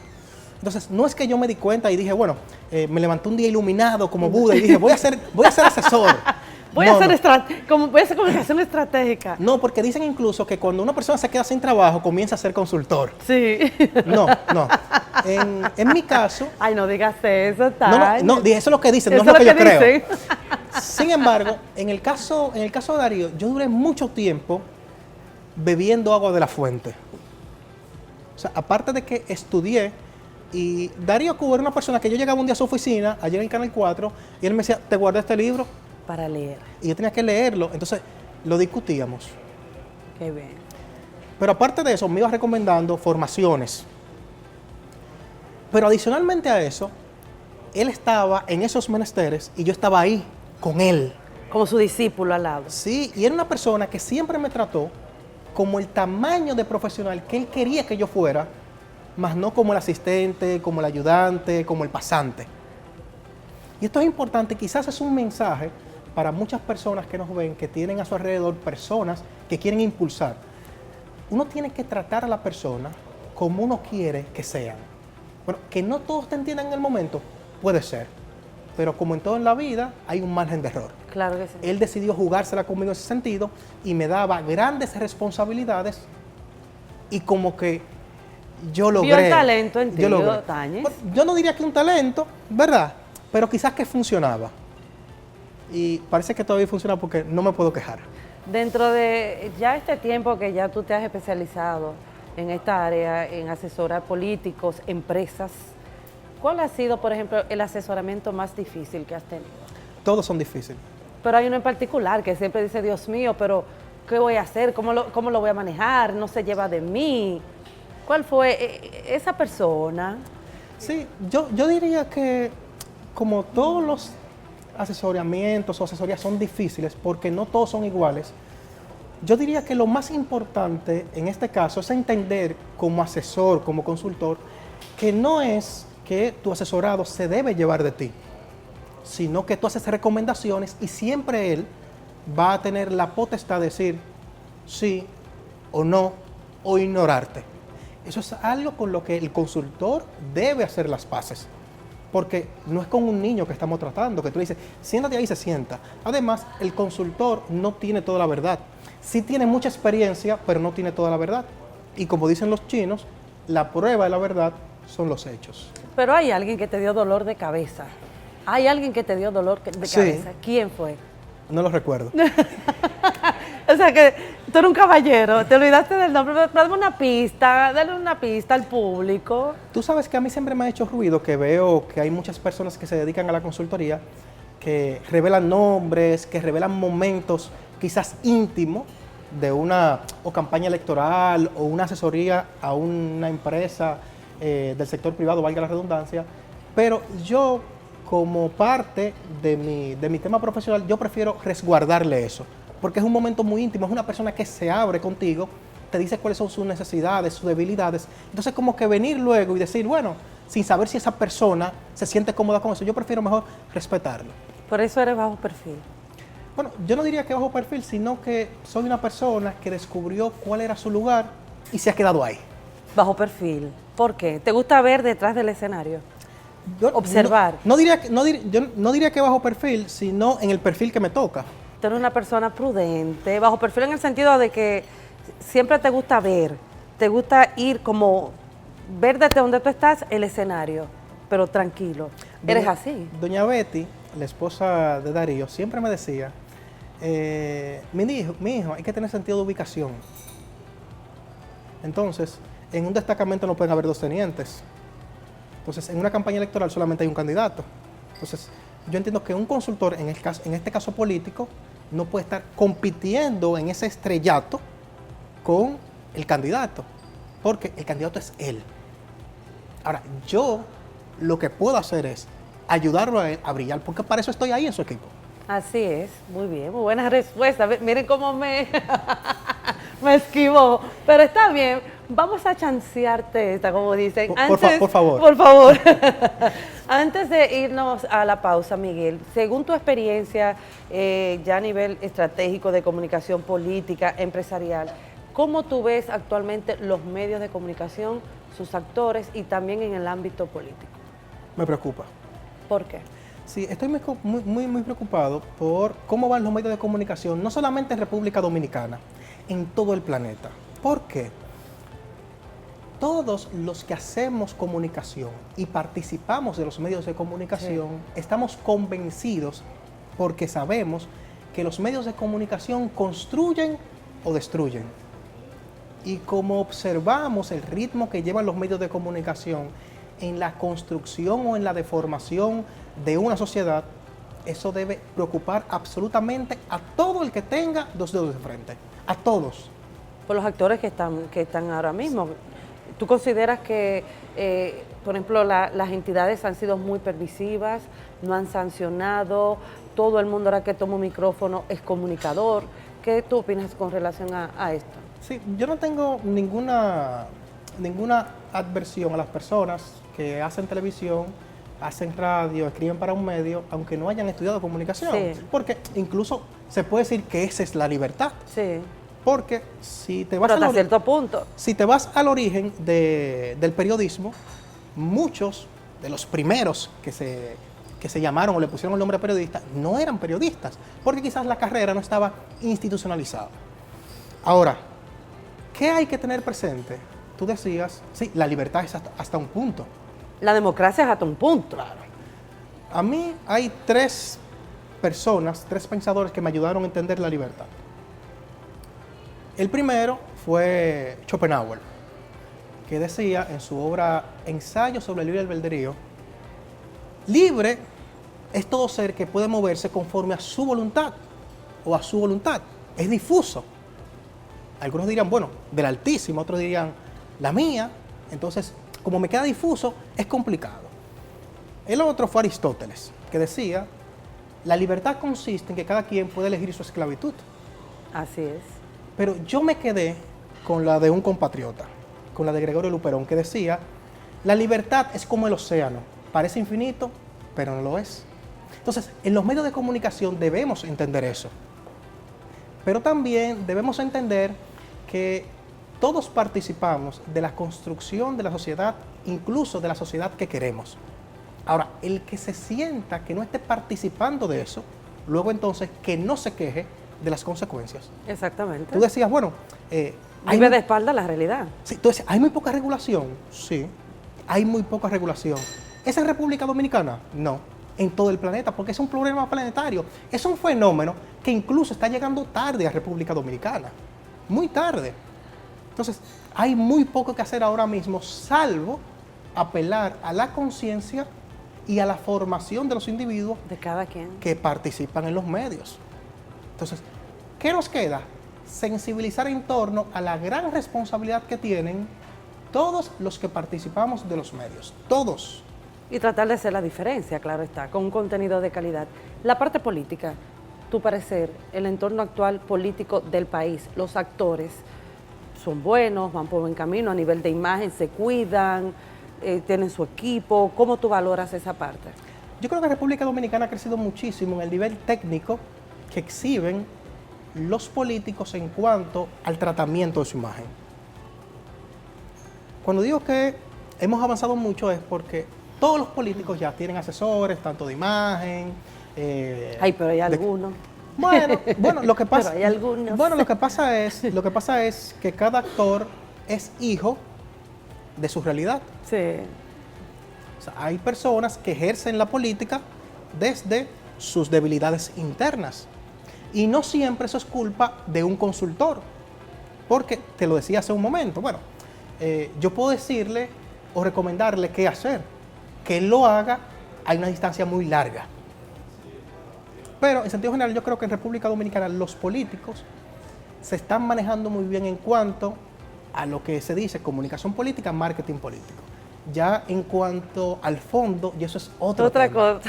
Entonces, no es que yo me di cuenta y dije, bueno, me levanté un día iluminado como Buda y dije, voy a ser asesor. Voy a hacer comunicación estratégica. No, porque dicen incluso que cuando una persona se queda sin trabajo, comienza a ser consultor. Sí. No. En mi caso... Ay, no digas eso, tal. No, eso es lo que dicen, no es lo que yo creo. Sin embargo, en el caso de Darío, yo duré mucho tiempo bebiendo agua de la fuente. O sea, aparte de que estudié, y Darío Cuba era una persona que yo llegaba un día a su oficina, allá en el Canal 4, y él me decía, te guardé este libro. Para leer. Y yo tenía que leerlo, entonces lo discutíamos. Qué bien. Pero aparte de eso, me iba recomendando formaciones. Pero adicionalmente a eso, él estaba en esos menesteres y yo estaba ahí con él, Como su discípulo al lado. Sí, y era una persona que siempre me trató como el tamaño de profesional que él quería que yo fuera, más no como el asistente, como el ayudante, como el pasante. Y esto es importante, quizás es un mensaje para muchas personas que nos ven, que tienen a su alrededor personas que quieren impulsar. Uno tiene que tratar a la persona como uno quiere que sean. Bueno, que no todos te entiendan en el momento, puede ser. Pero como en todo en la vida, hay un margen de error. Claro que sí. Él decidió jugársela conmigo en ese sentido y me daba grandes responsabilidades y como que yo logré. Vio el talento en ti, Tañez. Bueno, yo no diría que un talento, ¿verdad? Pero quizás que funcionaba. Y parece que todavía funciona porque no me puedo quejar. Dentro de ya este tiempo que ya tú te has especializado en esta área, en asesorar políticos, empresas, ¿cuál ha sido, por ejemplo, el asesoramiento más difícil que has tenido? Todos son difíciles. Pero hay uno en particular que siempre dice, Dios mío, pero ¿qué voy a hacer? ¿Cómo lo voy a manejar? No se lleva de mí. ¿Cuál fue esa persona? Sí, yo diría que como todos los asesoramientos o asesorías son difíciles porque no todos son iguales, yo diría que lo más importante en este caso es entender como asesor, como consultor, que no es que tu asesorado se debe llevar de ti, sino que tú haces recomendaciones y siempre él va a tener la potestad de decir sí o no o ignorarte. Eso es algo con lo que el consultor debe hacer las paces, porque no es con un niño que estamos tratando, que tú le dices, siéntate ahí y se sienta. Además, el consultor no tiene toda la verdad. Sí tiene mucha experiencia, pero no tiene toda la verdad. Y como dicen los chinos, la prueba de la verdad son los hechos. Pero hay alguien que te dio dolor de cabeza. Hay alguien que te dio dolor de cabeza. ¿Quién fue? No lo recuerdo. O sea que tú eres un caballero, te olvidaste del nombre, pero dale una pista al público. Tú sabes que a mí siempre me ha hecho ruido que veo que hay muchas personas que se dedican a la consultoría que revelan nombres, que revelan momentos quizás íntimos de una o campaña electoral o una asesoría a una empresa del sector privado, valga la redundancia, pero yo como parte de mi tema profesional, yo prefiero resguardarle eso, porque es un momento muy íntimo, es una persona que se abre contigo, te dice cuáles son sus necesidades, sus debilidades, entonces como que venir luego y decir, bueno, sin saber si esa persona se siente cómoda con eso, yo prefiero mejor respetarlo. Por eso eres bajo perfil. Bueno, yo no diría que bajo perfil, sino que soy una persona que descubrió cuál era su lugar y se ha quedado ahí. Bajo perfil. ¿Por qué? ¿Te gusta ver detrás del escenario? Observar. Yo no diría que bajo perfil, sino en el perfil que me toca. Tú eres una persona prudente, bajo perfil en el sentido de que siempre te gusta ver, te gusta ir como, ver desde donde tú estás el escenario, pero tranquilo. ¿Eres así? Doña Betty, la esposa de Darío, siempre me decía, mi hijo, hay que tener sentido de ubicación. Entonces, en un destacamento no pueden haber dos tenientes. Entonces, en una campaña electoral solamente hay un candidato. Entonces, yo entiendo que un consultor, en este caso político, no puede estar compitiendo en ese estrellato con el candidato, porque el candidato es él. Ahora, yo lo que puedo hacer es ayudarlo a él a brillar, porque para eso estoy ahí en su equipo. Así es, muy bien, muy buena respuesta. Miren cómo me esquivó, pero está bien. Vamos a chancearte esta, como dicen. Por favor. Por favor. Antes de irnos a la pausa, Miguel, según tu experiencia ya a nivel estratégico de comunicación política, empresarial, ¿cómo tú ves actualmente los medios de comunicación, sus actores y también en el ámbito político? Me preocupa. ¿Por qué? Sí, estoy muy preocupado por cómo van los medios de comunicación, no solamente en República Dominicana, en todo el planeta. ¿Por qué? Todos los que hacemos comunicación y participamos de los medios de comunicación, estamos convencidos porque sabemos que los medios de comunicación construyen o destruyen. Y como observamos el ritmo que llevan los medios de comunicación en la construcción o en la deformación de una sociedad, eso debe preocupar absolutamente a todo el que tenga dos dedos de frente, a todos. Por los actores que están ahora mismo. ¿Tú consideras que, por ejemplo, las entidades han sido muy permisivas, no han sancionado, todo el mundo ahora que toma un micrófono es comunicador? ¿Qué tú opinas con relación a esto? Sí, yo no tengo ninguna adversión a las personas que hacen televisión, hacen radio, escriben para un medio, aunque no hayan estudiado comunicación. Sí. Porque incluso se puede decir que esa es la libertad. Sí. Porque si te vas, Pero hasta cierto punto. Si te vas al origen del periodismo, muchos de los primeros que se llamaron o le pusieron el nombre de periodista no eran periodistas, porque quizás la carrera no estaba institucionalizada. Ahora, ¿qué hay que tener presente? Tú decías, sí, la libertad es hasta un punto. La democracia es hasta un punto. Claro. A mí hay tres pensadores que me ayudaron a entender la libertad. El primero fue Schopenhauer, que decía en su obra Ensayo sobre el libre albedrío, libre es todo ser que puede moverse conforme a su voluntad o a su voluntad. Es difuso. Algunos dirían, bueno, del Altísimo, otros dirían, la mía. Entonces, como me queda difuso, es complicado. El otro fue Aristóteles, que decía, la libertad consiste en que cada quien puede elegir su esclavitud. Así es. Pero yo me quedé con la de un compatriota, con la de Gregorio Luperón, que decía, la libertad es como el océano, parece infinito, pero no lo es. Entonces, en los medios de comunicación debemos entender eso. Pero también debemos entender que todos participamos de la construcción de la sociedad, incluso de la sociedad que queremos. Ahora, el que se sienta que no esté participando de eso, luego entonces que no se queje de las consecuencias. Exactamente. Tú decías, bueno, vive de espalda la realidad. Sí, tú decías, ¿hay muy poca regulación? Sí, hay muy poca regulación. ¿Es en República Dominicana? No, en todo el planeta, porque es un problema planetario. Es un fenómeno que incluso está llegando tarde a República Dominicana, muy tarde. Entonces, hay muy poco que hacer ahora mismo, salvo apelar a la conciencia y a la formación de los individuos de cada quien que participan en los medios. Entonces, ¿qué nos queda? Sensibilizar en torno a la gran responsabilidad que tienen todos los que participamos de los medios, todos. Y tratar de hacer la diferencia, claro está, con un contenido de calidad. La parte política, tu parecer, el entorno actual político del país, los actores son buenos, van por buen camino a nivel de imagen, se cuidan, tienen su equipo. ¿Cómo tú valoras esa parte? Yo creo que República Dominicana ha crecido muchísimo en el nivel técnico que exhiben los políticos en cuanto al tratamiento de su imagen. Cuando digo que hemos avanzado mucho es porque todos los políticos ya tienen asesores, tanto de imagen. Ay, pero hay algunos. Bueno, lo que pasa. Pero hay algunos. Bueno, lo que pasa es que cada actor es hijo de su realidad. Sí. O sea, hay personas que ejercen la política desde sus debilidades internas. Y no siempre eso es culpa de un consultor. Porque, te lo decía hace un momento, bueno, yo puedo decirle o recomendarle qué hacer. Que él lo haga a una distancia muy larga. Pero, en sentido general, yo creo que en República Dominicana los políticos se están manejando muy bien en cuanto a lo que se dice comunicación política, marketing político. Ya en cuanto al fondo, y eso es otra cosa.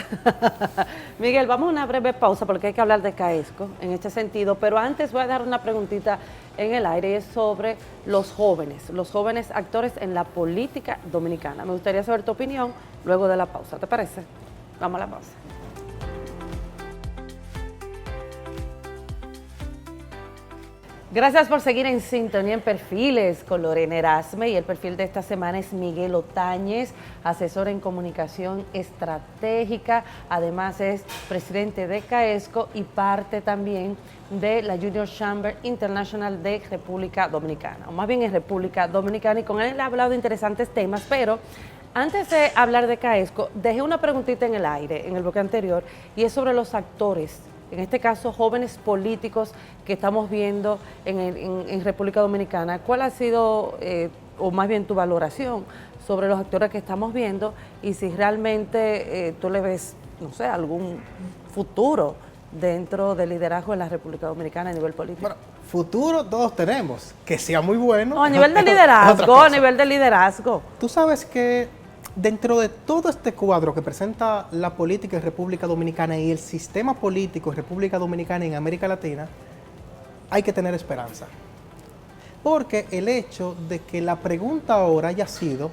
Miguel, vamos a una breve pausa porque hay que hablar de CAESCO en este sentido, pero antes voy a dar una preguntita en el aire y es sobre los jóvenes actores en la política dominicana. Me gustaría saber tu opinión luego de la pausa, ¿te parece? Vamos a la pausa. Gracias por seguir en sintonía en Perfiles con Lorena Erasme, y el perfil de esta semana es Miguel Otañez, asesor en comunicación estratégica, además es presidente de CAESCO y parte también de la Junior Chamber International de República Dominicana, o más bien en República Dominicana, y con él ha hablado de interesantes temas, pero antes de hablar de CAESCO, dejé una preguntita en el aire en el bloque anterior y es sobre los actores, en este caso jóvenes políticos que estamos viendo en República Dominicana. ¿Cuál ha sido, o más bien tu valoración sobre los actores que estamos viendo y si realmente tú le ves, no sé, algún futuro dentro del liderazgo en la República Dominicana a nivel político? Bueno, futuro todos tenemos, que sea muy bueno. No, a nivel de es otra liderazgo, cosa. a nivel de liderazgo. Tú sabes que dentro de todo este cuadro que presenta la política en República Dominicana y el sistema político en República Dominicana y en América Latina, hay que tener esperanza. Porque el hecho de que la pregunta ahora haya sido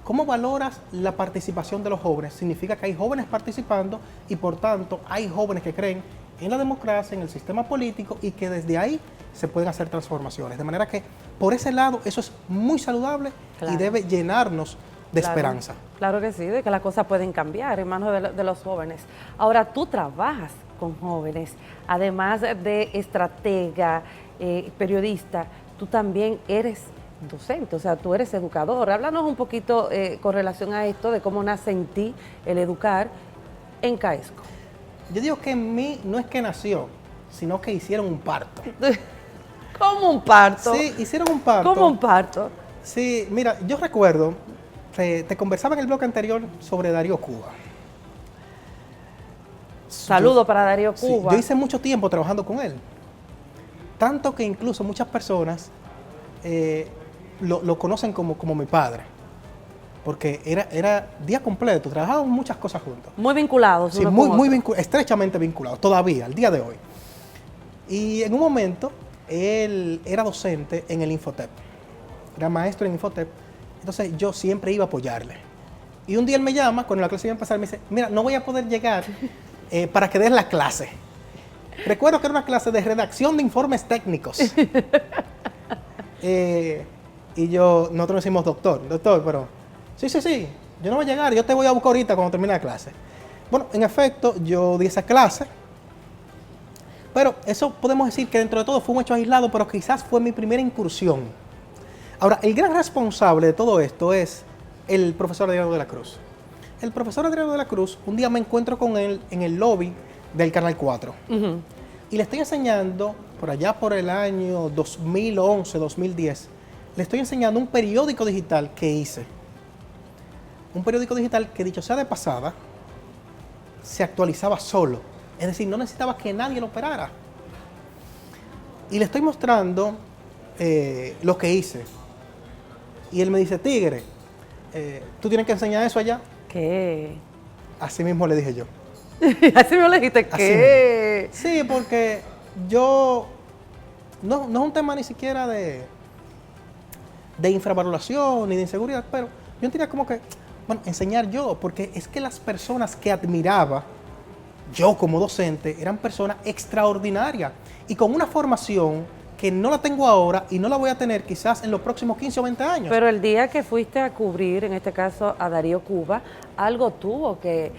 ¿cómo valoras la participación de los jóvenes? Significa que hay jóvenes participando y por tanto hay jóvenes que creen en la democracia, en el sistema político y que desde ahí se pueden hacer transformaciones. De manera que por ese lado eso es muy saludable y debe llenarnos de esperanza. Claro que sí, de que las cosas pueden cambiar en manos de los jóvenes. Ahora, tú trabajas con jóvenes, además de estratega, periodista, tú también eres docente, o sea, tú eres educador. Háblanos un poquito con relación a esto, de cómo nace en ti el educar en Caesco. Yo digo que en mí no es que nació, sino que hicieron un parto. ¿Cómo un parto? Sí, hicieron un parto. ¿Cómo un parto? Sí, mira, yo recuerdo, te conversaba en el bloque anterior sobre Darío Cuba. Saludo para Darío Cuba. Sí, yo hice mucho tiempo trabajando con él. Tanto que incluso muchas personas lo conocen como mi padre. Porque era día completo, trabajábamos muchas cosas juntos. Muy vinculados. Sí, estrechamente vinculados, todavía, al día de hoy. Y en un momento, él era docente en el Infotep. Era maestro en Infotep. Entonces yo siempre iba a apoyarle. Y un día él me llama, cuando la clase iba a empezar, me dice, mira, no voy a poder llegar para que des la clase. Recuerdo que era una clase de redacción de informes técnicos. Y nosotros decimos doctor, pero sí, yo no voy a llegar, yo te voy a buscar ahorita cuando termine la clase. Bueno, en efecto, yo di esa clase, pero eso podemos decir que dentro de todo fue un hecho aislado, pero quizás fue mi primera incursión. Ahora, el gran responsable de todo esto es el profesor Adriano de la Cruz. El profesor Adriano de la Cruz, un día me encuentro con él en el lobby del Canal 4. Y le estoy enseñando, por allá por el año 2011, 2010, le estoy enseñando un periódico digital que hice. Un periódico digital que, dicho sea de pasada, se actualizaba solo. Es decir, no necesitaba que nadie lo operara. Y le estoy mostrando lo que hice. Y él me dice, Tigre, ¿tú tienes que enseñar eso allá? ¿Qué? Así mismo le dije yo. Así me lo dijiste, ¿qué? Sí, porque yo... No es un tema ni siquiera de infravaloración ni de inseguridad, pero yo tenía como que, bueno, enseñar yo, porque es que las personas que admiraba, yo como docente, eran personas extraordinarias y con una formación que no la tengo ahora y no la voy a tener quizás en los próximos 15 o 20 años. Pero el día que fuiste a cubrir, en este caso a Darío Cuba, algo tuvo que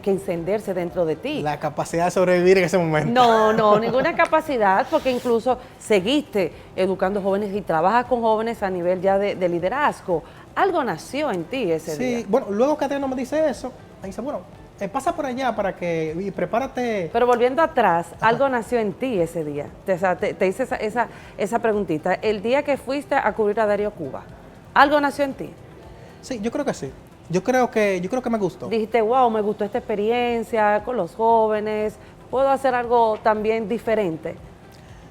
encenderse dentro de ti. La capacidad de sobrevivir en ese momento. No, ninguna capacidad, porque incluso seguiste educando jóvenes y trabajas con jóvenes a nivel ya de liderazgo. Algo nació en ti ese día. Sí, bueno, luego que Adriano me dice eso, me dice, bueno, pasa por allá y prepárate. Pero volviendo atrás, algo nació en ti ese día. Te hice esa preguntita. El día que fuiste a cubrir a Darío Cuba, ¿algo nació en ti? Sí, yo creo que sí. Yo creo que me gustó. Dijiste, wow, me gustó esta experiencia con los jóvenes, ¿puedo hacer algo también diferente?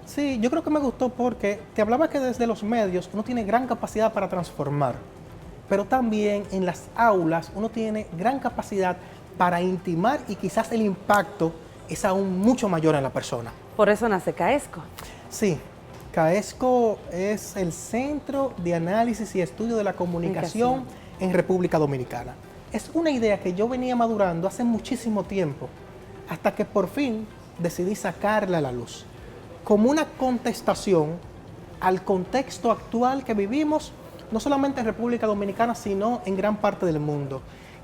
Sí, yo creo que me gustó porque te hablaba que desde los medios uno tiene gran capacidad para transformar, pero también en las aulas uno tiene gran capacidad para intimar y quizás el impacto es aún mucho mayor en la persona. Por eso nace Caesco. Sí, Caesco es el Centro de Análisis y Estudio de la Comunicación en República Dominicana. Es una idea que yo venía madurando hace muchísimo tiempo, hasta que por fin decidí sacarla a la luz, como una contestación al contexto actual que vivimos, no solamente en República Dominicana, sino en gran parte del mundo,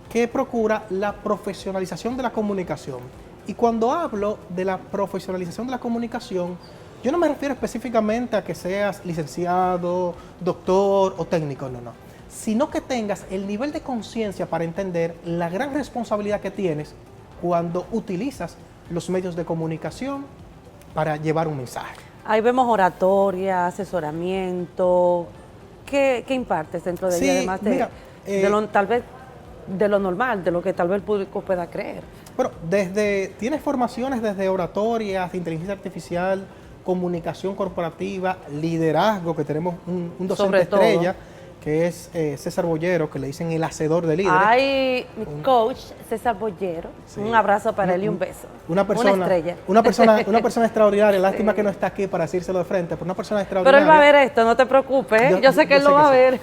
que procura la profesionalización de la comunicación. Y cuando hablo de la profesionalización de la comunicación, yo no me refiero específicamente a que seas licenciado, doctor o técnico, no, sino que tengas el nivel de conciencia para entender la gran responsabilidad que tienes cuando utilizas los medios de comunicación para llevar un mensaje. Ahí vemos oratoria, asesoramiento. ¿Qué impartes dentro de ella, además tal vez de lo normal, de lo que tal vez el público pueda creer? Bueno, tienes formaciones desde oratorias, de inteligencia artificial, comunicación corporativa, liderazgo, que tenemos un docente Sobre todo. estrella, que es César Bollero, que le dicen el hacedor de líderes. Ay, mi coach, César Bollero. Sí. Un abrazo para él y un beso. Una persona, una estrella. una persona extraordinaria. Lástima que no está aquí para decírselo de frente, pero una persona Pero extraordinaria. él va a ver esto, no te preocupes. Yo sé que él lo va a ver.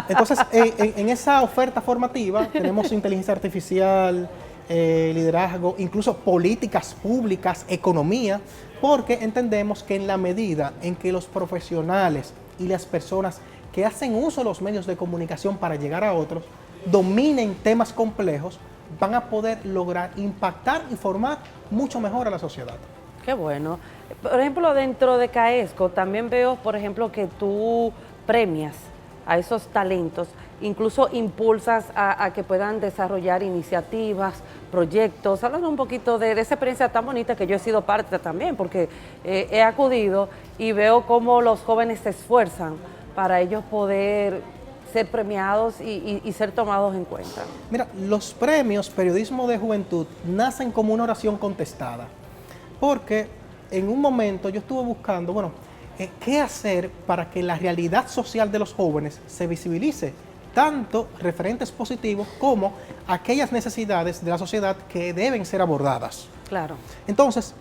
Entonces, en esa oferta formativa tenemos inteligencia artificial, liderazgo, incluso políticas públicas, economía, porque entendemos que en la medida en que los profesionales y las personas que hacen uso de los medios de comunicación para llegar a otros dominen temas complejos, van a poder lograr impactar y formar mucho mejor a la sociedad. Qué bueno. Por ejemplo, dentro de CAESCO también veo, por ejemplo, que tú premias a esos talentos, incluso impulsas a que puedan desarrollar iniciativas, proyectos. Háblanos un poquito de esa experiencia tan bonita que yo he sido parte también, porque he acudido y veo cómo los jóvenes se esfuerzan para ellos poder ser premiados y ser tomados en cuenta. Mira, los premios Periodismo de Juventud nacen como una oración contestada, porque en un momento yo estuve buscando, bueno, qué hacer para que la realidad social de los jóvenes se visibilice, tanto referentes positivos como aquellas necesidades de la sociedad que deben ser abordadas. Claro. Entonces,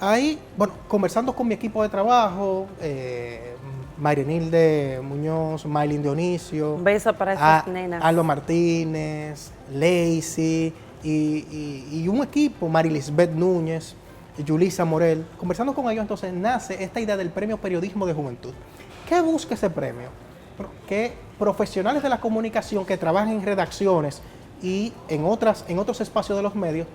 ahí, bueno, conversando con mi equipo de trabajo, Mayrenilde Muñoz, Maylin Dionisio, Un beso para esas nenas. Alba Martínez, Lacey y un equipo, Marilisbeth Núñez, Yulisa Morel. Conversando con ellos, entonces nace esta idea del Premio Periodismo de Juventud. ¿Qué busca ese premio? Que profesionales de la comunicación que trabajan en redacciones y en otros espacios de los medios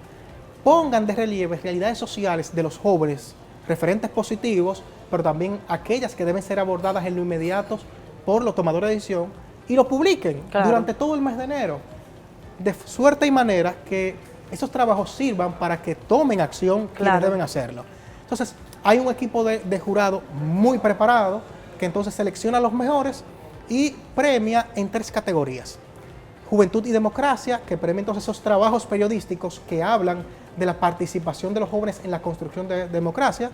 pongan de relieve realidades sociales de los jóvenes, referentes positivos, pero también aquellas que deben ser abordadas en lo inmediato por los tomadores de decisión y lo publiquen durante todo el mes de enero, de suerte y manera que esos trabajos sirvan para que tomen acción quienes deben hacerlo. Entonces, hay un equipo de jurado muy preparado que entonces selecciona a los mejores y premia en 3 categorías. Juventud y Democracia, que premia entonces esos trabajos periodísticos que hablan de la participación de los jóvenes en la construcción de democracia.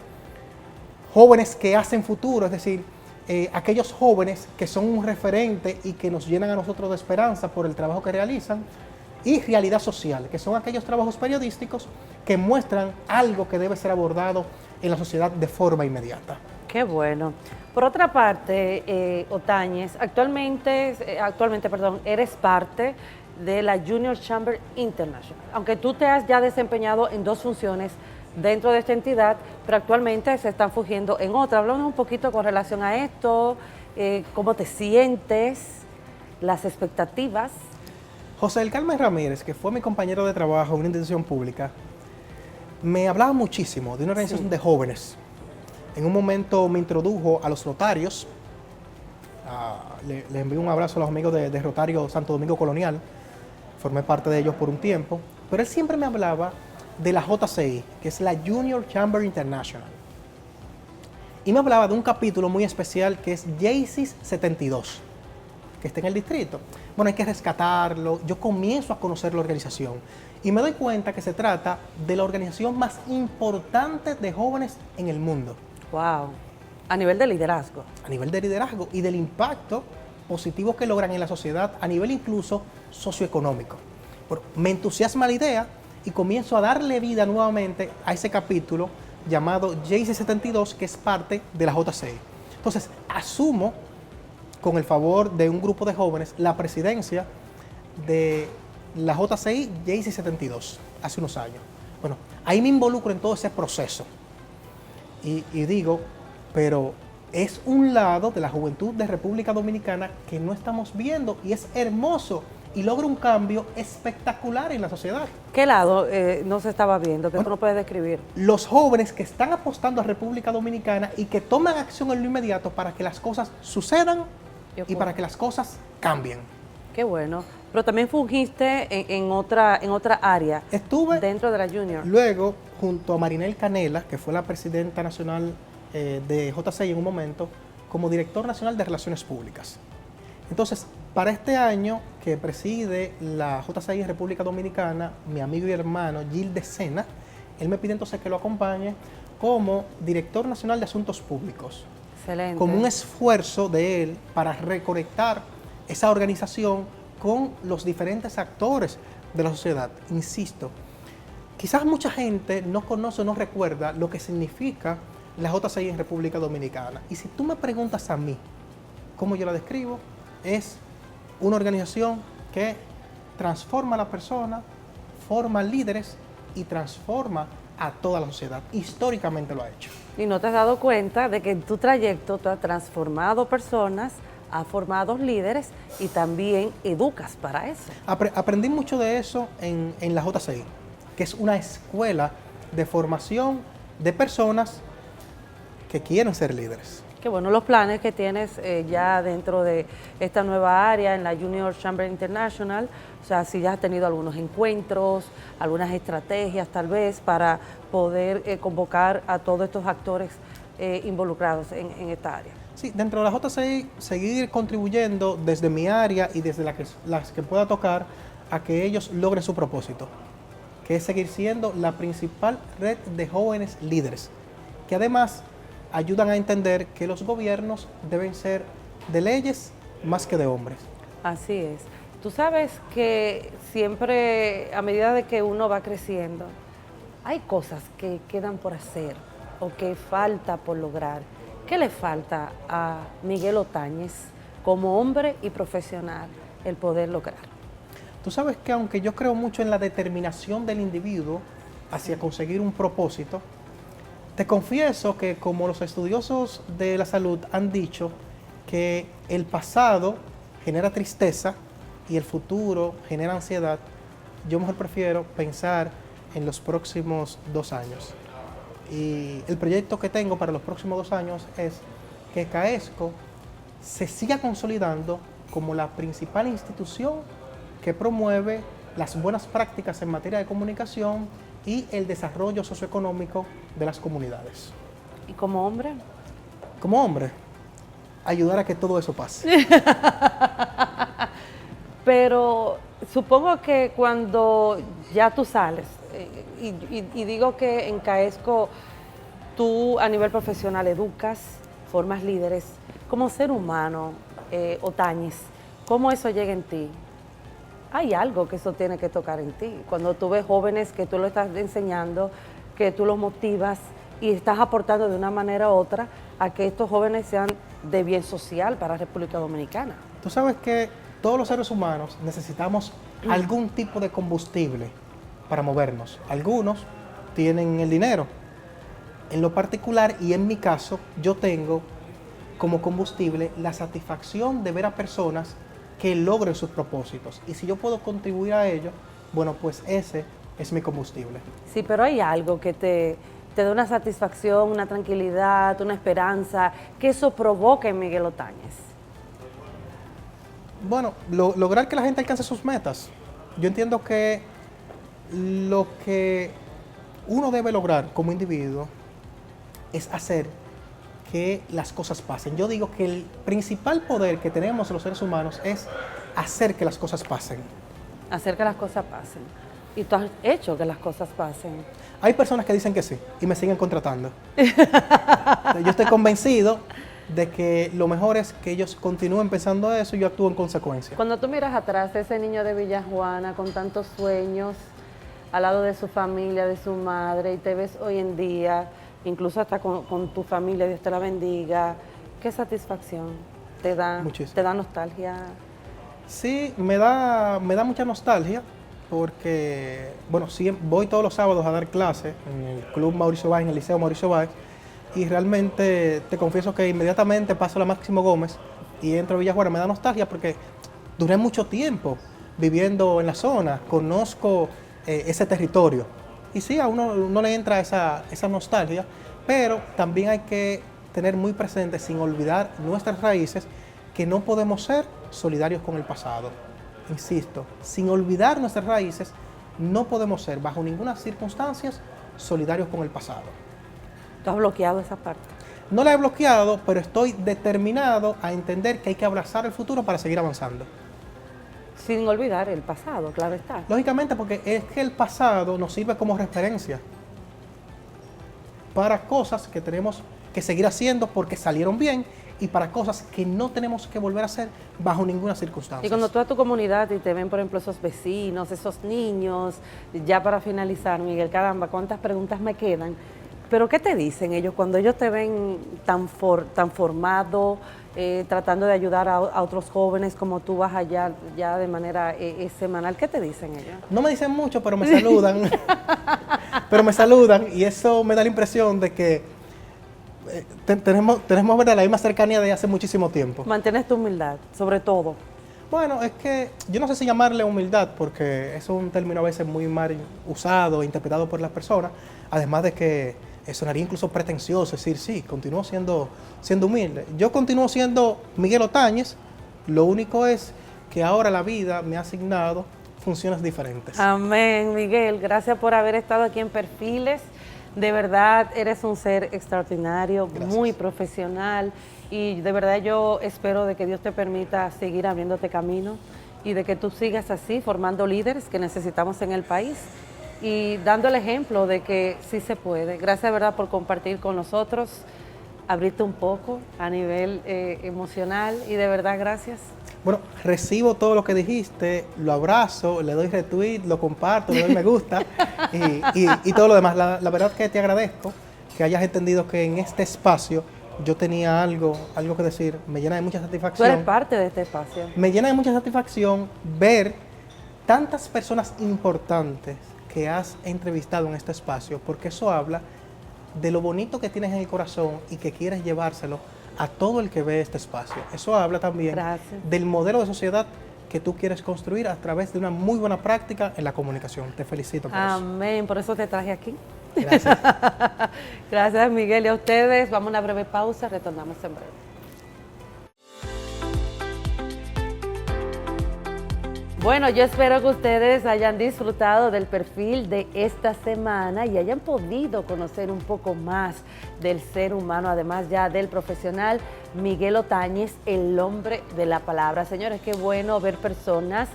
Jóvenes que hacen futuro, es decir, aquellos jóvenes que son un referente y que nos llenan a nosotros de esperanza por el trabajo que realizan. Y Realidad Social, que son aquellos trabajos periodísticos que muestran algo que debe ser abordado en la sociedad de forma inmediata. Qué bueno. Por otra parte, Otañez, actualmente, eres parte de la Junior Chamber International, aunque tú te has ya desempeñado en 2 funciones dentro de esta entidad, pero actualmente se están fungiendo en otra. Háblanos un poquito con relación a esto, cómo te sientes, las expectativas. José del Carmen Ramírez, que fue mi compañero de trabajo en una institución pública, me hablaba muchísimo de una organización de jóvenes. En un momento me introdujo a los Rotarios. Le envío un abrazo a los amigos de Rotario Santo Domingo Colonial. Formé parte de ellos por un tiempo. Pero él siempre me hablaba de la JCI, que es la Junior Chamber International. Y me hablaba de un capítulo muy especial que es JCIS 72, que está en el distrito. Bueno, hay que rescatarlo. Yo comienzo a conocer la organización y me doy cuenta que se trata de la organización más importante de jóvenes en el mundo. Wow. A nivel de liderazgo. A nivel de liderazgo y del impacto positivo que logran en la sociedad a nivel incluso socioeconómico. Bueno, me entusiasma la idea y comienzo a darle vida nuevamente a ese capítulo llamado JCIS 72, que es parte de la JCI. Entonces, asumo, con el favor de un grupo de jóvenes, la presidencia de la JCI JCIS 72, hace unos años. Bueno, ahí me involucro en todo ese proceso. Y digo, pero es un lado de la juventud de República Dominicana que no estamos viendo y es hermoso y logra un cambio espectacular en la sociedad. ¿Qué lado no se estaba viendo? ¿Qué tú no puedes describir? Los jóvenes que están apostando a República Dominicana y que toman acción en lo inmediato para que las cosas sucedan y para que las cosas cambien. Qué bueno. Pero también fungiste en otra área. Estuve dentro de la Junior. Luego, junto a Marinel Canela, que fue la presidenta nacional de JCI en un momento, como director nacional de Relaciones Públicas. Entonces, para este año que preside la JCI en República Dominicana, mi amigo y hermano Gil de Sena, él me pide entonces que lo acompañe como director nacional de Asuntos Públicos, Excelente. como un esfuerzo de él para reconectar esa organización con los diferentes actores de la sociedad. Insisto, quizás mucha gente no conoce o no recuerda lo que significa la JCI en República Dominicana. Y si tú me preguntas a mí cómo yo la describo, es una organización que transforma a la persona, forma líderes y transforma a toda la sociedad. Históricamente lo ha hecho. Y no te has dado cuenta de que en tu trayecto tú has transformado personas, has formado líderes y también educas para eso. Aprendí mucho de eso en la JCI, que es una escuela de formación de personas que quieren ser líderes. Qué bueno los planes que tienes ya dentro de esta nueva área en la Junior Chamber International. O sea, si ya has tenido algunos encuentros, algunas estrategias tal vez para poder convocar a todos estos actores involucrados en esta área. Sí, dentro de la JCI seguir contribuyendo desde mi área y desde las que pueda tocar a que ellos logren su propósito, que es seguir siendo la principal red de jóvenes líderes, que además ayudan a entender que los gobiernos deben ser de leyes más que de hombres. Así es. Tú sabes que siempre, a medida de que uno va creciendo, hay cosas que quedan por hacer o que falta por lograr. ¿Qué le falta a Miguel Otañez como hombre y profesional el poder lograr? Tú sabes que aunque yo creo mucho en la determinación del individuo hacia conseguir un propósito, te confieso que como los estudiosos de la salud han dicho que el pasado genera tristeza y el futuro genera ansiedad, yo mejor prefiero pensar en los próximos 2 años. Y el proyecto que tengo para los próximos 2 años es que CAESCO se siga consolidando como la principal institución que promueve las buenas prácticas en materia de comunicación y el desarrollo socioeconómico de las comunidades. ¿Y como hombre? Como hombre, ayudar a que todo eso pase. Pero supongo que cuando ya tú sales, y digo que en CAESCO tú a nivel profesional educas, formas líderes, como ser humano, Otañez, ¿cómo eso llega en ti? Hay algo que eso tiene que tocar en ti. Cuando tú ves jóvenes que tú lo estás enseñando, que tú los motivas y estás aportando de una manera u otra a que estos jóvenes sean de bien social para la República Dominicana. Tú sabes que todos los seres humanos necesitamos algún tipo de combustible para movernos. Algunos tienen el dinero. En lo particular, y en mi caso, yo tengo como combustible la satisfacción de ver a personas que logren sus propósitos. Y si yo puedo contribuir a ello, bueno, pues ese es mi combustible. Sí, pero hay algo que te da una satisfacción, una tranquilidad, una esperanza, que eso provoca en Miguel Otañez. Bueno, lograr que la gente alcance sus metas. Yo entiendo que lo que uno debe lograr como individuo es hacer que las cosas pasen. Yo digo que el principal poder que tenemos los seres humanos es hacer que las cosas pasen. Hacer que las cosas pasen. Y tú has hecho que las cosas pasen. Hay personas que dicen que sí y me siguen contratando. Yo estoy convencido de que lo mejor es que ellos continúen pensando eso y yo actúo en consecuencia. Cuando tú miras atrás, ese niño de Villajuana con tantos sueños, al lado de su familia, de su madre, y te ves hoy en día, incluso hasta con tu familia, Dios te la bendiga, ¿qué satisfacción te da? Muchísimo. ¿Te da nostalgia? Sí, me da mucha nostalgia porque, bueno, sí, voy todos los sábados a dar clases en el Club Mauricio Báez, en el Liceo Mauricio Báez, y realmente te confieso que inmediatamente paso a la Máximo Gómez y entro a Villajuana. Me da nostalgia porque duré mucho tiempo viviendo en la zona, conozco ese territorio. Y sí, a uno no le entra esa nostalgia, pero también hay que tener muy presente, sin olvidar nuestras raíces, que no podemos ser solidarios con el pasado. Insisto, sin olvidar nuestras raíces, no podemos ser, bajo ninguna circunstancia, solidarios con el pasado. ¿Tú has bloqueado esa parte? No la he bloqueado, pero estoy determinado a entender que hay que abrazar el futuro para seguir avanzando. Sin olvidar el pasado, claro está. Lógicamente, porque es que el pasado nos sirve como referencia. para cosas que tenemos que seguir haciendo porque salieron bien y para cosas que no tenemos que volver a hacer bajo ninguna circunstancia. Y cuando tú a tu comunidad y te ven, por ejemplo, esos vecinos, esos niños, ya para finalizar, Miguel, caramba, ¿cuántas preguntas me quedan? Pero ¿qué te dicen ellos cuando ellos te ven tan formado, tratando de ayudar a otros jóvenes como tú vas allá ya de manera semanal? ¿Qué te dicen ellos? No me dicen mucho, pero me saludan. Pero me saludan y eso me da la impresión de que tenemos ¿verdad? La misma cercanía de hace muchísimo tiempo. Mantienes tu humildad, sobre todo. Bueno, es que yo no sé si llamarle humildad, porque eso es un término a veces muy mal usado, interpretado por las personas, además de que sonaría incluso pretencioso decir, sí, continúo siendo humilde. Yo continúo siendo Miguel Otañez, lo único es que ahora la vida me ha asignado funciones diferentes. Amén, Miguel, gracias por haber estado aquí en Perfiles. De verdad, eres un ser extraordinario, Gracias. Muy profesional y de verdad yo espero de que Dios te permita seguir abriéndote camino y de que tú sigas así, formando líderes que necesitamos en el país y dando el ejemplo de que sí se puede. Gracias, de verdad, por compartir con nosotros, abrirte un poco a nivel emocional y de verdad, gracias. Bueno, recibo todo lo que dijiste, lo abrazo, le doy retweet, lo comparto, le doy me gusta y todo lo demás. La verdad que te agradezco que hayas entendido que en este espacio yo tenía algo que decir. Me llena de mucha Tú satisfacción. eres parte de este espacio. Me llena de mucha satisfacción ver tantas personas importantes que has entrevistado en este espacio, porque eso habla de lo bonito que tienes en el corazón y que quieres llevárselo a todo el que ve este espacio. Eso habla también del modelo de sociedad que tú quieres construir a través de una muy buena práctica en la comunicación. Te felicito por eso. Amén, por eso te traje aquí. Gracias. Gracias, Miguel, y a ustedes. Vamos a una breve pausa, retornamos en breve. Bueno, yo espero que ustedes hayan disfrutado del perfil de esta semana y hayan podido conocer un poco más del ser humano, además ya del profesional Miguel Otañez, el hombre de la palabra. Señores, qué bueno ver personas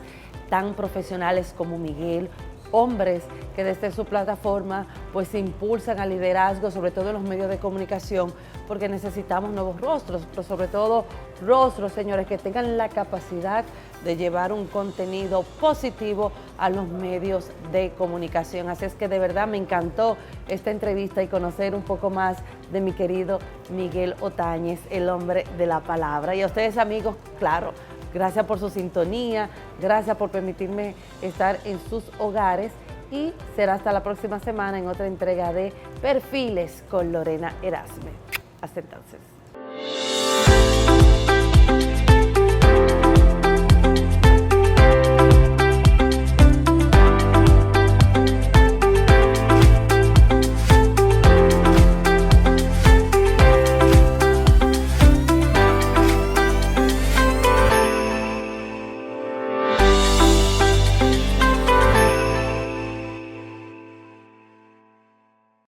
tan profesionales como Miguel, hombres que desde su plataforma pues impulsan al liderazgo, sobre todo en los medios de comunicación, porque necesitamos nuevos rostros, pero sobre todo rostros, señores, que tengan la capacidad de llevar un contenido positivo a los medios de comunicación. Así es que de verdad me encantó esta entrevista y conocer un poco más de mi querido Miguel Otañez, el hombre de la palabra. Y a ustedes, amigos, claro, gracias por su sintonía, gracias por permitirme estar en sus hogares y será hasta la próxima semana en otra entrega de Perfiles con Lorena Erasme. Hasta entonces.